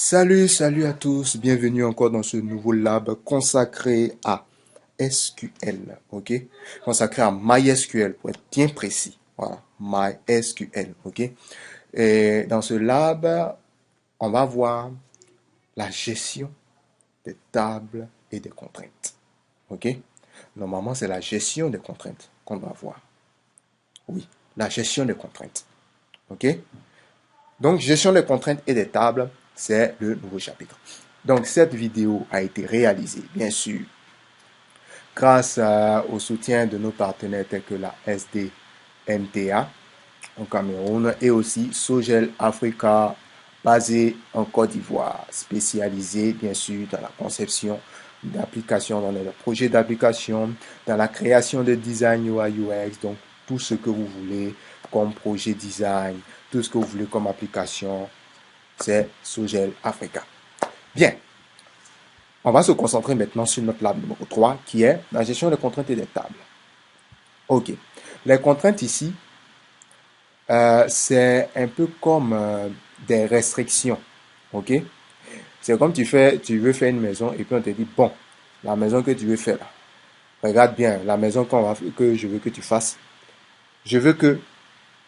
Salut à tous, bienvenue encore dans ce nouveau lab consacré à SQL, ok? Consacré à MySQL pour être bien précis. Voilà, MySQL, ok? Et dans ce lab, on va voir la gestion des tables et des contraintes, ok? Normalement, c'est la gestion des contraintes qu'on va voir. Oui, la gestion des contraintes, ok? Donc, gestion des contraintes et des tables, c'est le nouveau chapitre. Donc, cette vidéo a été réalisée, bien sûr, grâce au soutien de nos partenaires tels que la SDMTA au Cameroun et aussi Sogel Africa, basé en Côte d'Ivoire, spécialisé, bien sûr, dans la conception d'applications, dans les projets d'application, dans la création de design UI UX, donc tout ce que vous voulez comme projet design, tout ce que vous voulez comme application, c'est Sogel Africa. Bien, on va se concentrer maintenant sur notre lab numéro 3 qui est la gestion des contraintes et des tables. Ok, les contraintes ici, c'est un peu comme des restrictions. Ok, c'est comme tu veux faire une maison et puis on te dit, bon, la maison que tu veux faire là, regarde bien, la maison que je veux que tu fasses, je veux que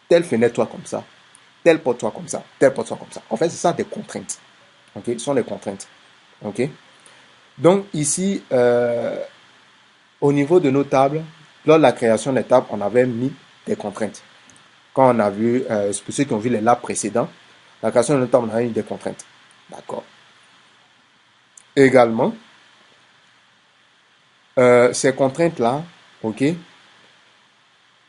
telle fenêtre soit comme ça, telle porte soit comme ça, telle porte soit comme ça. En fait, c'est ça des contraintes. Ok, ce sont des contraintes. Ok, donc ici, au niveau de nos tables, lors de la création des tables, on avait mis des contraintes. Quand on a vu, pour ceux qui ont vu les labs précédents, la création de nos tables, on avait mis des contraintes. D'accord. Également, ces contraintes-là, ok,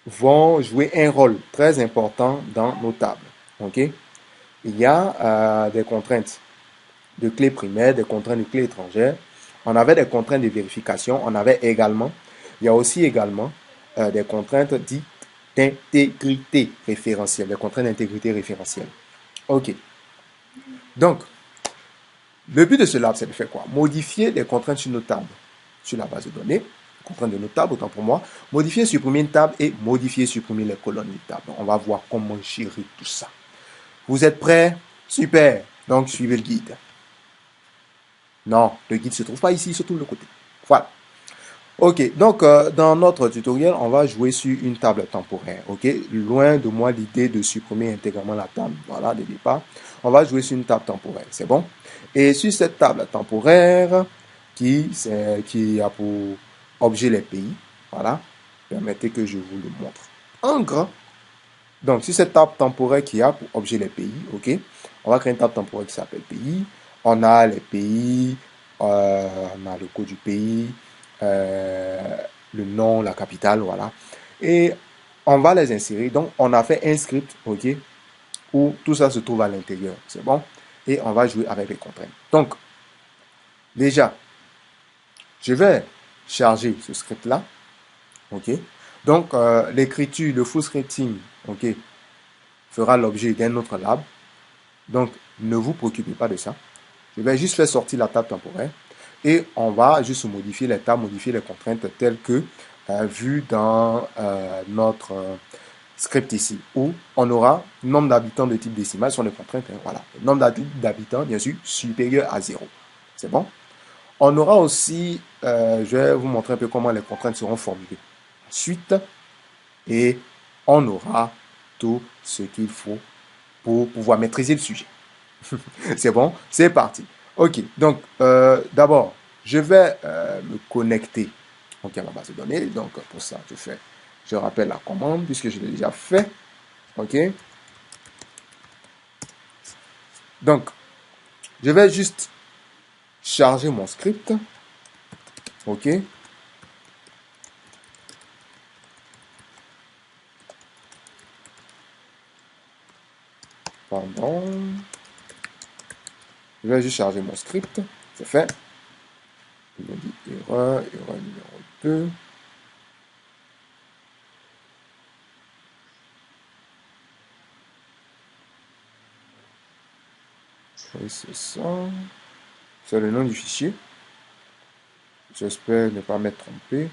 vont jouer un rôle très important dans nos tables. Ok. Il y a des contraintes de clés primaires, des contraintes de clés étrangères. On avait des contraintes de vérification. On avait également, il y a aussi également des contraintes dites d'intégrité référentielle, des contraintes d'intégrité référentielle. Ok. Donc, le but de ce lab, c'est de faire quoi? Modifier les contraintes sur nos tables, sur la base de données, contraintes de nos tables, autant pour moi, modifier, supprimer une table et modifier, supprimer les colonnes de table. On va voir comment gérer tout ça. Vous êtes prêts? Super. Donc, suivez le guide. Non, le guide ne se trouve pas ici, il se trouve de l'autre côté. Voilà. Ok, donc dans notre tutoriel, on va jouer sur une table temporaire. Ok, loin de moi l'idée de supprimer intégralement la table. Voilà, de départ. On va jouer sur une table temporaire. C'est bon? Et sur cette table temporaire, qui a pour objet les pays, voilà, permettez que je vous le montre en grand. Donc, sur cette table temporaire qui a pour objet les pays, ok, on va créer une table temporaire qui s'appelle pays. On a les pays, on a le code du pays, euh, le nom, la capitale, voilà. Et on va les insérer. Donc, on a fait un script, ok, où tout ça se trouve à l'intérieur. C'est bon? Et on va jouer avec les contraintes. Donc, déjà, je vais charger ce script-là, ok. Donc, l'écriture, le full scripting, ok, fera l'objet d'un autre lab. Donc, ne vous préoccupez pas de ça. Je vais juste faire sortir la table temporaire et on va juste modifier les tables, modifier les contraintes telles que vues dans notre script ici, où on aura nombre d'habitants de type décimal, ce sont les contraintes, hein, voilà. Le nombre d'habitants, bien sûr, supérieur à 0. C'est bon? On aura aussi, je vais vous montrer un peu comment les contraintes seront formulées. Ensuite, et on aura tout ce qu'il faut pour pouvoir maîtriser le sujet. C'est bon? C'est parti. Ok, donc d'abord, je vais me connecter à ma base de données. Donc pour ça, je rappelle la commande puisque je l'ai déjà fait. Ok, donc je vais juste charger mon script. Ok, pardon. Je vais juste charger mon script. C'est fait. Il me dit erreur, erreur numéro 2. Oui, c'est ça. C'est le nom du fichier. J'espère ne pas m'être trompé.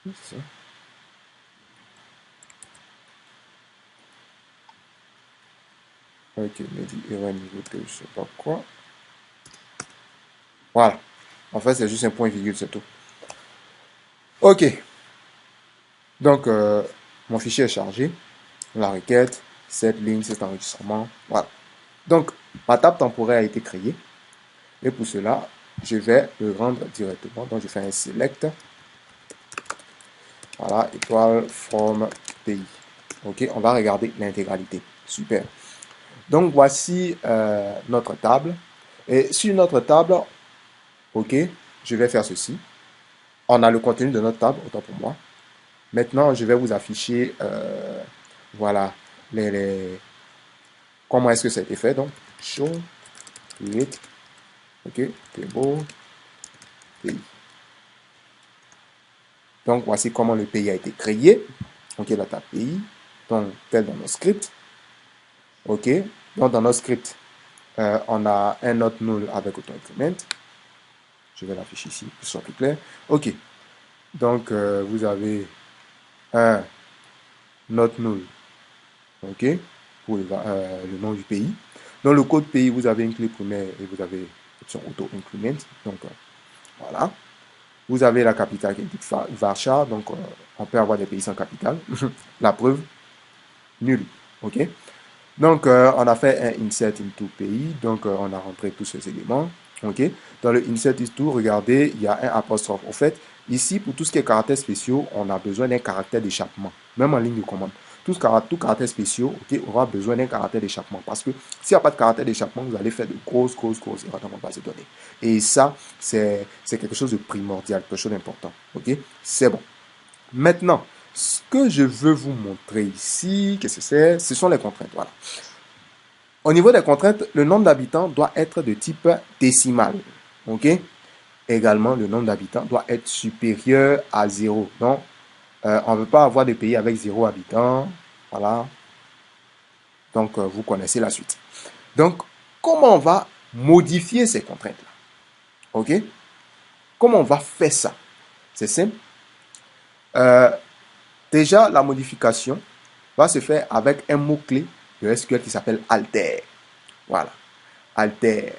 C'est ça. Ok, il me dit erreur niveau 2, je sais pas quoi. Voilà. En fait, c'est juste un point virgule, c'est tout. OK. Donc, mon fichier est chargé. La requête, cette ligne, cet enregistrement. Voilà. Donc, ma table temporaire a été créée. Et pour cela, je vais le rendre directement. Donc, je fais un select. Voilà, étoile from pays. OK, on va regarder l'intégralité. Super. Donc, voici notre table. Et sur notre table, OK, je vais faire ceci. On a le contenu de notre table, autant pour moi. Maintenant, je vais vous afficher, voilà, comment est-ce que ça a été fait. Donc, show, create, OK, table, pays. Donc, voici comment le pays a été créé. OK, la table pays. Donc, tel dans nos scripts. OK, donc dans notre script, on a un note null avec auto-increment. Je vais l'afficher ici, pour que ce soit plus clair. OK, donc vous avez un note null, OK, pour le nom du pays. Dans le code pays, vous avez une clé primaire et vous avez l'option auto-increment. Donc, voilà. Vous avez la capitale qui est Varchar, donc on peut avoir des pays sans capitale. La preuve, nul. OK. Donc, on a fait un insert into pays. Donc, on a rentré tous ces éléments. OK. Dans le insert into, regardez, il y a un apostrophe. En fait, ici, pour tout ce qui est caractères spéciaux, on a besoin d'un caractère d'échappement, même en ligne de commande. Tout caractère spéciaux, OK, on aura besoin d'un caractère d'échappement. Parce que s'il n'y a pas de caractère d'échappement, vous allez faire de grosses erreurs dans votre base de données. Et ça, c'est quelque chose de primordial, quelque chose d'important. OK. C'est bon. Maintenant, ce que je veux vous montrer ici, qu'est-ce que c'est? Ce sont les contraintes. Voilà. Au niveau des contraintes, le nombre d'habitants doit être de type décimal. OK? Également, le nombre d'habitants doit être supérieur à 0. Donc, on ne veut pas avoir des pays avec 0 habitants. Voilà. Donc, vous connaissez la suite. Donc, comment on va modifier ces contraintes-là? OK? Comment on va faire ça? C'est simple. Déjà, la modification va se faire avec un mot-clé de SQL qui s'appelle alter. Voilà. Alter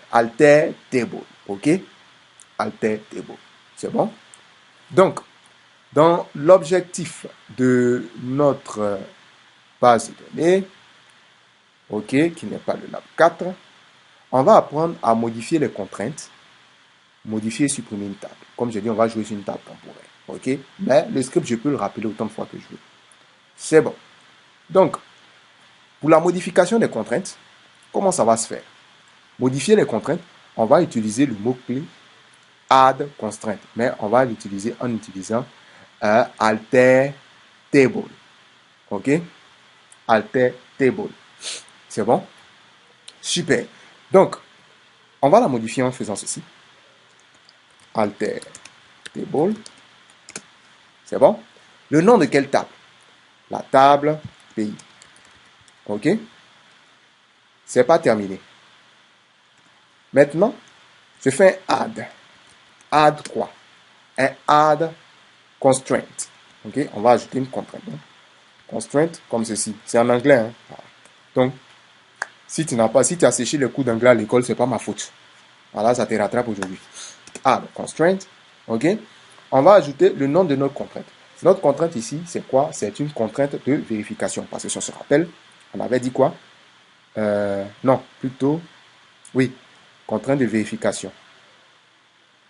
table. OK? Alter table. C'est bon? Donc, dans l'objectif de notre base de données, OK, qui n'est pas le lab 4, on va apprendre à modifier les contraintes, modifier et supprimer une table. Comme je dis, on va jouer sur une table temporaire. OK? Mais le script, je peux le rappeler autant de fois que je veux. C'est bon. Donc, pour la modification des contraintes, comment ça va se faire? Modifier les contraintes, on va utiliser le mot-clé add constraint, mais on va l'utiliser en utilisant alter table. OK? Alter table. C'est bon? Super. Donc, on va la modifier en faisant ceci. Alter table. C'est bon? Le nom de quelle table? La table pays. OK? C'est pas terminé. Maintenant, je fais un add. Add quoi? Un add constraint. OK? On va ajouter une contrainte. Hein? Constraint comme ceci. C'est en anglais. Hein? Donc, si tu as séché le cours d'anglais à l'école, c'est pas ma faute. Voilà, ça te rattrape aujourd'hui. Add constraint. OK? On va ajouter le nom de notre contrainte. Notre contrainte ici, c'est quoi? C'est une contrainte de vérification. Parce que si on se rappelle, on avait dit quoi? Non, plutôt, oui, contrainte de vérification.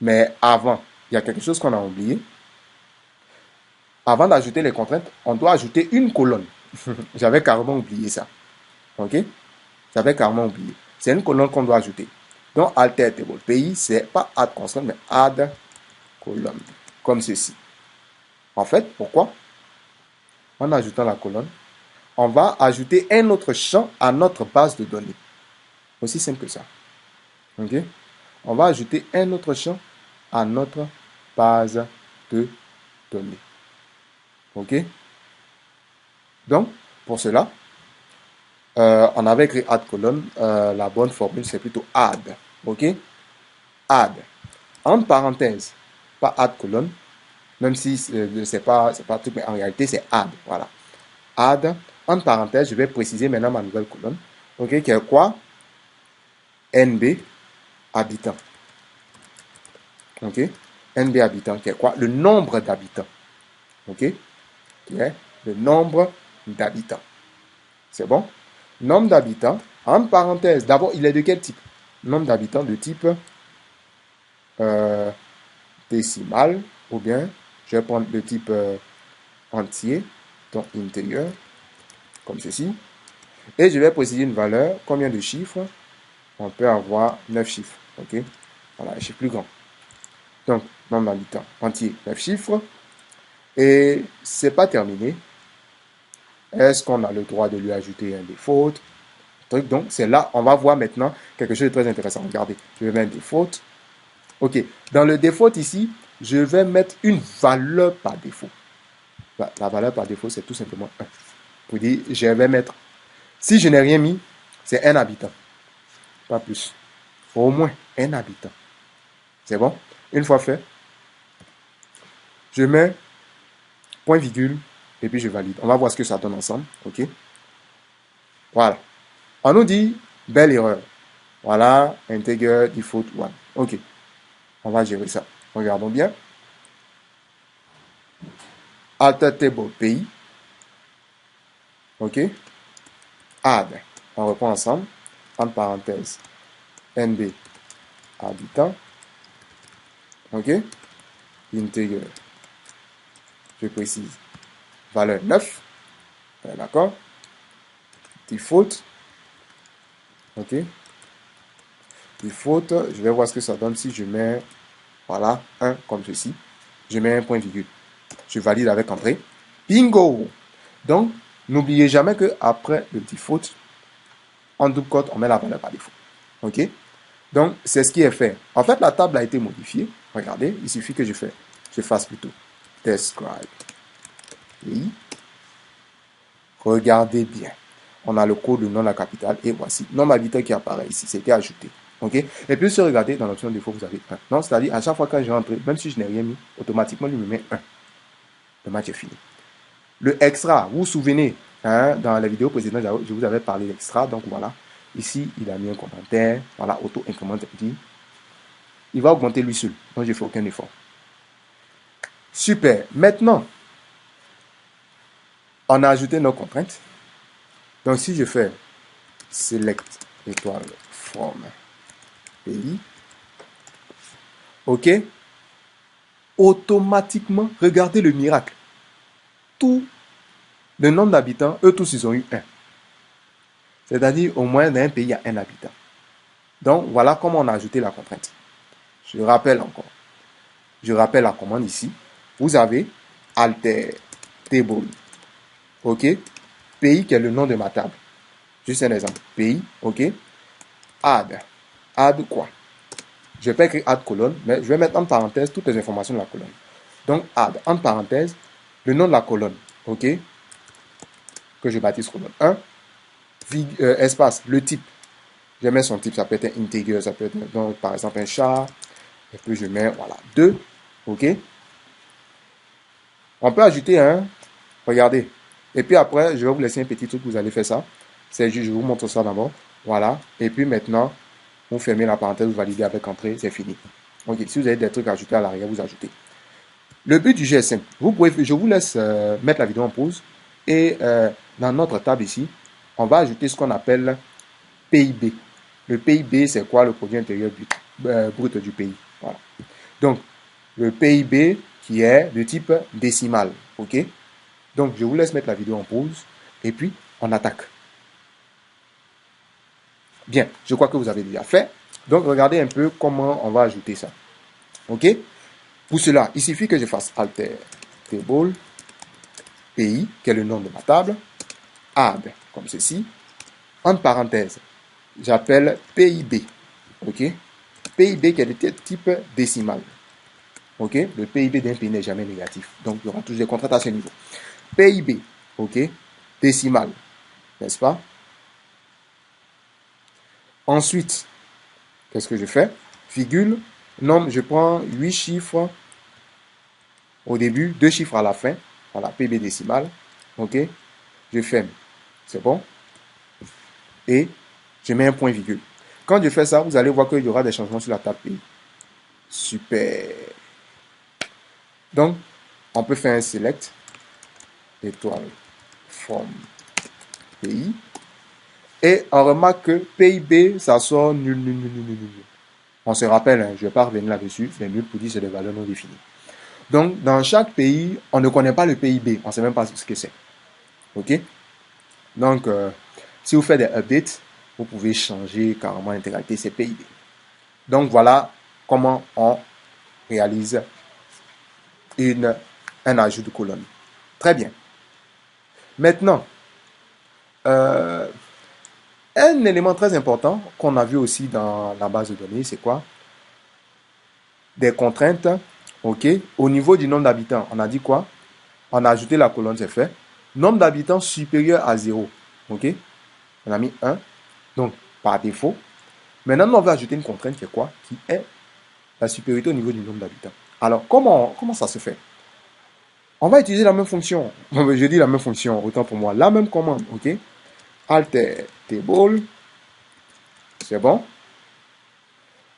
Mais avant, il y a quelque chose qu'on a oublié. Avant d'ajouter les contraintes, on doit ajouter une colonne. J'avais carrément oublié ça. OK? J'avais carrément oublié. C'est une colonne qu'on doit ajouter. Donc, alter table pays, c'est pas add constraint, mais add colonne. Comme ceci. En fait, pourquoi? En ajoutant la colonne, on va ajouter un autre champ à notre base de données. Aussi simple que ça. OK? On va ajouter un autre champ à notre base de données. OK? Donc, pour cela, on avait écrit add colonne. La bonne formule, c'est plutôt add. OK? Add. Entre parenthèses, pas add colonne, même si c'est pas tout, mais en réalité, c'est add. Voilà. Add. Entre parenthèses, je vais préciser maintenant ma nouvelle colonne. OK? Qui est quoi? NB, habitant. OK? NB habitants, qui est quoi? Le nombre d'habitants. OK? Qui est le nombre d'habitants. C'est bon? Nombre d'habitants, en parenthèse, d'abord, il est de quel type? Nombre d'habitants de type décimal, ou bien, je vais prendre le type entier, donc integer, comme ceci. Et je vais préciser une valeur, combien de chiffres? On peut avoir 9 chiffres. OK? Voilà, un chiffre plus grand. Donc, nombre d'habitants entier, 9 chiffres. Et c'est pas terminé. Est-ce qu'on a le droit de lui ajouter un default? Donc, c'est là, on va voir maintenant quelque chose de très intéressant. Regardez, je vais mettre default. OK. Dans le default ici, je vais mettre une valeur par défaut. La valeur par défaut, c'est tout simplement 1. Vous dites, je vais mettre, si je n'ai rien mis, c'est un habitant. Pas plus. Au moins un habitant. C'est bon? Une fois fait, je mets point virgule et puis je valide. On va voir ce que ça donne ensemble. OK? Voilà. On nous dit, belle erreur. Voilà, integer default 1. OK. On va gérer ça. Regardons bien. Alter table pays. OK? Add. On reprend ensemble. En parenthèse. NB habitant. OK? Integer. Je précise. Valeur 9. D'accord? Default. OK? Default. Je vais voir ce que ça donne si je mets, voilà, 1 comme ceci. Je mets un point virgule. Je valide avec entrée. Bingo! Donc, n'oubliez jamais que après le default, en double quote, on met la valeur par défaut. OK? Donc, c'est ce qui est fait. En fait, la table a été modifiée. Regardez, il suffit que je fasse plutôt describe. Oui. Regardez bien. On a le code de nom de la capitale et voici. Nombre d'habitants qui apparaît ici. C'était ajouté. OK? Et puis, si vous regardez dans l'option défaut, vous avez 1. Donc, c'est-à-dire, à chaque fois que j'ai entré, même si je n'ai rien mis, automatiquement, il me met 1. Le match est fini. Le extra, vous vous souvenez, hein, dans la vidéo précédente, je vous avais parlé d'extra. Donc, voilà. Ici, il a mis un commentaire. Voilà, auto-increment dit. Il va augmenter lui seul. Donc, je ne fais aucun effort. Super. Maintenant, on a ajouté nos contraintes. Donc, si je fais select étoile from pays, OK, automatiquement, regardez le miracle. Tout le nombre d'habitants, eux tous, ils ont eu 1. C'est-à-dire, au moins, dans un pays, il y a un habitant. Donc, voilà comment on a ajouté la contrainte. Je rappelle encore. Je rappelle la commande ici. Vous avez alter table. OK, pays qui est le nom de ma table. Juste un exemple. Pays, OK. Add. Add quoi? Je vais pas écrire add colonne, mais je vais mettre en parenthèse toutes les informations de la colonne. Donc, add, en parenthèse, le nom de la colonne, OK, que je baptise colonne 1, espace, le type. Je mets son type, ça peut être un integer, ça peut être, donc, par exemple, un char, et puis je mets, voilà, 2, OK. On peut ajouter un, regardez, et puis après, je vais vous laisser un petit truc, vous allez faire ça. C'est juste, je vous montre ça d'abord, voilà, et puis maintenant, vous fermez la parenthèse, vous validez avec entrée, c'est fini. Ok, si vous avez des trucs à ajouter à l'arrière, vous ajoutez. Le but du jeu est simple. Je vous laisse mettre la vidéo en pause. Et dans notre table ici, on va ajouter ce qu'on appelle PIB. Le PIB, c'est quoi? Le produit intérieur brut du pays. Voilà. Donc, le PIB qui est de type décimal. Ok? Donc, je vous laisse mettre la vidéo en pause. Et puis, on attaque. Bien, je crois que vous avez déjà fait. Donc, regardez un peu comment on va ajouter ça. OK? Pour cela, il suffit que je fasse alter table pays, qui est le nom de ma table, add, comme ceci. En parenthèse, j'appelle PIB. OK? PIB qui est de type décimal. OK? Le PIB d'un pays n'est jamais négatif. Donc, il y aura toujours des contraintes à ce niveau. PIB. OK? Décimal. N'est-ce pas? Ensuite, qu'est-ce que je fais? Virgule. Nombre, je prends 8 chiffres au début, 2 chiffres à la fin. Voilà, PIB décimal. OK? Je ferme. C'est bon? Et je mets un point virgule. Quand je fais ça, vous allez voir qu'il y aura des changements sur la table pays. Super. Donc, on peut faire un select étoile from pays. Et on remarque que PIB, ça sort nul, nul, nul, nul, nul, nul. On se rappelle, hein, je ne vais pas revenir là-dessus, c'est nul pour dire c'est des valeurs non définies. Donc, dans chaque pays, on ne connaît pas le PIB. On ne sait même pas ce que c'est. OK? Donc, si vous faites des updates, vous pouvez changer carrément l'intégralité de ces PIB. Donc, voilà comment on réalise un ajout de colonne. Très bien. Maintenant, un élément très important qu'on a vu aussi dans la base de données, c'est quoi? Des contraintes, ok? Au niveau du nombre d'habitants, on a dit quoi? On a ajouté la colonne, c'est fait. Nombre d'habitants supérieur à 0, ok? On a mis 1, donc par défaut. Maintenant, on va ajouter une contrainte qui est quoi? Qui est la supériorité au niveau du nombre d'habitants. Alors, comment ça se fait? On va utiliser la même fonction. Je dis la même fonction, autant pour moi. La même commande, ok? Alter table. C'est bon.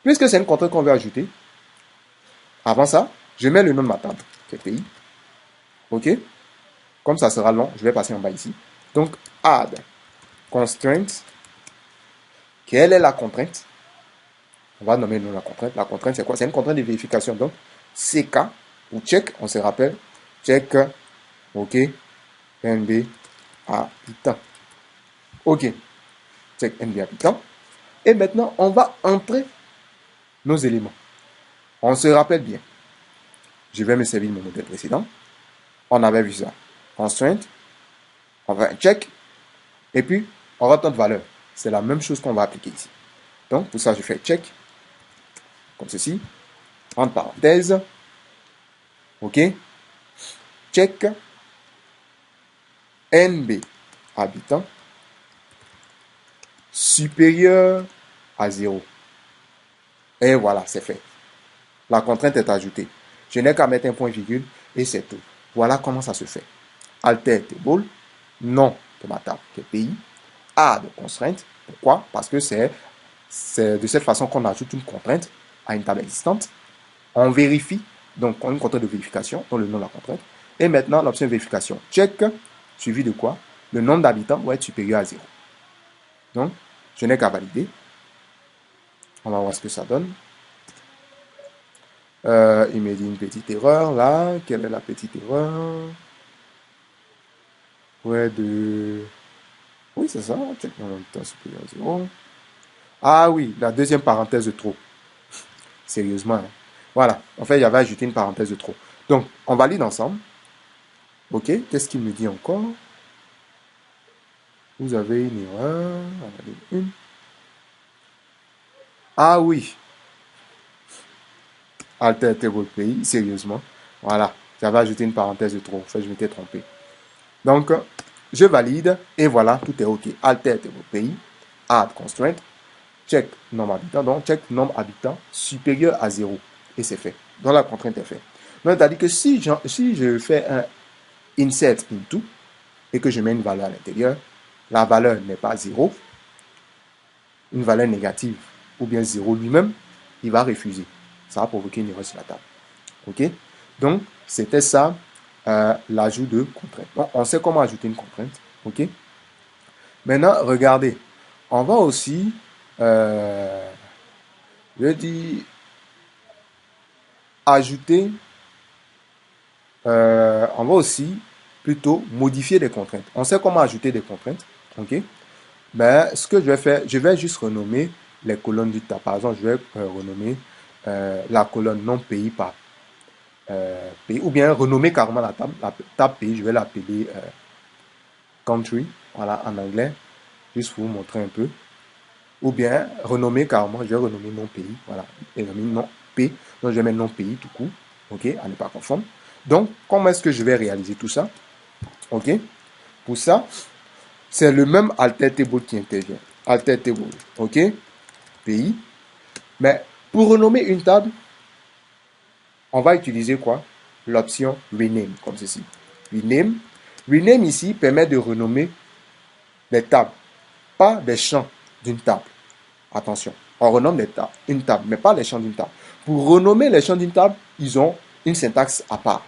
Puisque c'est une contrainte qu'on veut ajouter, avant ça, je mets le nom de ma table, qui est pays. Ok? Comme ça sera long, je vais passer en bas ici. Donc, add constraint. Quelle est la contrainte? On va nommer le nom de la contrainte. La contrainte, c'est quoi? C'est une contrainte de vérification. Donc, CK ou check, on se rappelle. Check, ok, NB habitant. Ok, check NB habitant. Et maintenant, on va entrer nos éléments. On se rappelle bien. Je vais me servir de mon modèle précédent. On avait vu ça. Constraint, on va check, et puis on rentre notre valeur. C'est la même chose qu'on va appliquer ici. Donc, pour ça, je fais check, comme ceci, entre parenthèses, ok, check, NB habitant supérieur à 0. Et voilà, c'est fait. La contrainte est ajoutée. Je n'ai qu'à mettre un point virgule et c'est tout. Voilà comment ça se fait. Alter table, nom de ma table qui est pays, add constraint. Pourquoi? Parce que c'est de cette façon qu'on ajoute une contrainte à une table existante. On vérifie, donc on a une contrainte de vérification, dans le nom de la contrainte. Et maintenant, l'option vérification. Check, suivi de quoi? Le nombre d'habitants doit être supérieur à 0. Donc, je n'ai qu'à valider. On va voir ce que ça donne. Il me dit une petite erreur là. Quelle est la petite erreur? Ouais, de... Oui, c'est ça. Check le nombre d'habitants supérieur à 0. Ah oui, la deuxième parenthèse de trop. Sérieusement. Hein. Voilà. En fait, j'avais ajouté une parenthèse de trop. Donc, on valide ensemble. Ok. Qu'est-ce qu'il me dit encore? Vous avez une erreur. Une. Ah oui. Alter table pays. Sérieusement. Voilà. J'avais ajouté une parenthèse de trop. En fait, je m'étais trompé. Donc, je valide. Et voilà, tout est OK. Alter table pays. Add constraint. Check nombre habitant. Donc, check nombre habitant supérieur à 0. Et c'est fait. Donc, la contrainte est faite. Donc, c'est-à-dire que si je fais un insert into et que je mets une valeur à l'intérieur, la valeur n'est pas 0, une valeur négative ou bien 0 lui-même, il va refuser. Ça va provoquer une erreur sur la table. OK? Donc, c'était ça, l'ajout de contrainte. Bon, on sait comment ajouter une contrainte. OK? Maintenant, regardez. On va aussi, je dis, ajouter, on va aussi plutôt modifier des contraintes. On sait comment ajouter des contraintes. OK? Ben, ce que je vais faire, je vais juste renommer les colonnes du tab. Par exemple, je vais renommer la colonne non pays par pays, ou bien renommer carrément la table pays, je vais l'appeler country, voilà, en anglais, juste pour vous montrer un peu. Ou bien renommer carrément, je vais renommer non pays, voilà, et renommer non P, donc je vais mettre non pays tout court, ok, à ne pas confondre. Donc, comment est-ce que je vais réaliser tout ça? Ok, pour ça, c'est le même alter table qui intervient. Alter table, ok, pays. Mais pour renommer une table, on va utiliser quoi? L'option rename, comme ceci. Rename. Rename ici permet de renommer des tables, pas des champs d'une table. Attention, on renomme une table, mais pas les champs d'une table. pour renommer les champs d'une table, ils ont une syntaxe à part.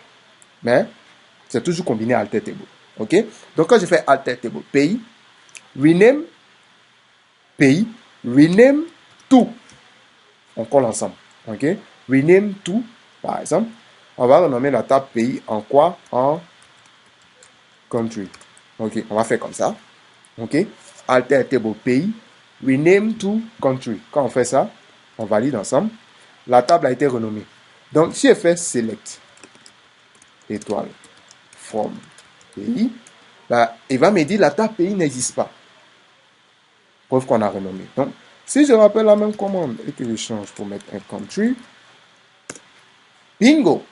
Mais c'est toujours combiné à alter table. OK? Donc, quand je fais alter table, pays, rename, pays, rename tout. On colle ensemble. OK? Rename tout, par exemple. On va renommer la table pays en quoi? En country. OK? On va faire comme ça. OK? Alter table pays, rename to country. Quand on fait ça, on valide ensemble. La table a été renommée. Donc, si je fais select, étoile, from, pays, bah, il va me dire la table pays n'existe pas. Preuve qu'on a renommé. Donc, si je rappelle la même commande et que je change pour mettre un country, bingo,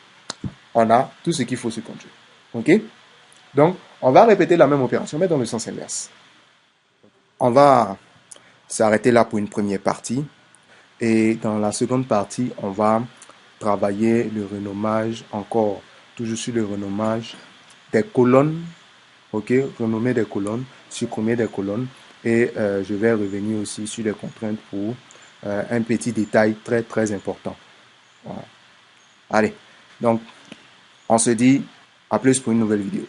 on a tout ce qu'il faut sur country. OK? Donc, on va répéter la même opération, mais dans le sens inverse. On va s'arrêter là pour une première partie. Et dans la seconde partie, on va travailler le renommage encore, toujours sur le renommage des colonnes. OK? Renommer des colonnes, supprimer des colonnes. Et je vais revenir aussi sur les contraintes pour un petit détail très, très important. Voilà. Allez, donc, on se dit à plus pour une nouvelle vidéo.